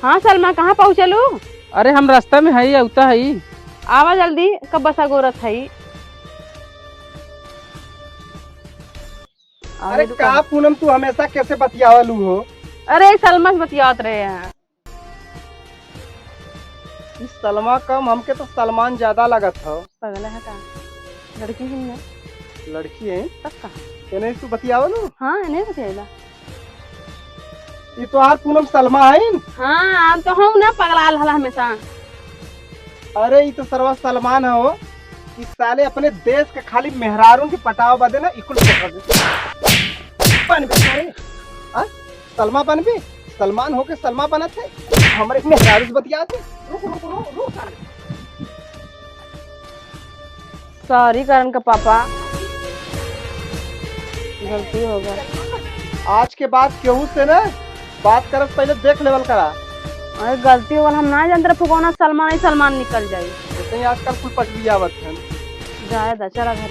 हाँ सलमा, कहाँ पहुँचलू? अरे हम रास्ता में हई औता हई। आवा जल्दी, कब बसा गोरत है। अरे का पूनम, तू हमेशा कैसे बतियावलू हो? अरे सलमा से बतियात रहे हैं। इस सलमा कम, हमके तो सलमान ज्यादा लगत हो। पगल है का? लड़की ही ना? लड़की है तब का? तेने तू बतियावलू? हाँ नहीं बतियाला। ये तो यार पूनम सलमा है। हाँ हम तो हूँ ना, पगला हला हमेशा। अरे ये तो सरवा सलमान हो। इस साले अपने देश के खाली मेहरारून के पटाव बदे ना इकुल सलमा बन भी सलमान होके सलमा बनत है। हमारे मेहरारू से बतियाते। रुक रुक रुक रुक साले। सॉरी करण का पापा, गलती हो गई। आज के बाद केहू से ना बात करत पहले देख लेवल करा। अरे गलती हो गई, हम ना जानते फुकौना सलमान ही सलमान निकल जाये। जैसे ही आजकल कुल पटवी आवत है। जाए दा चला घर।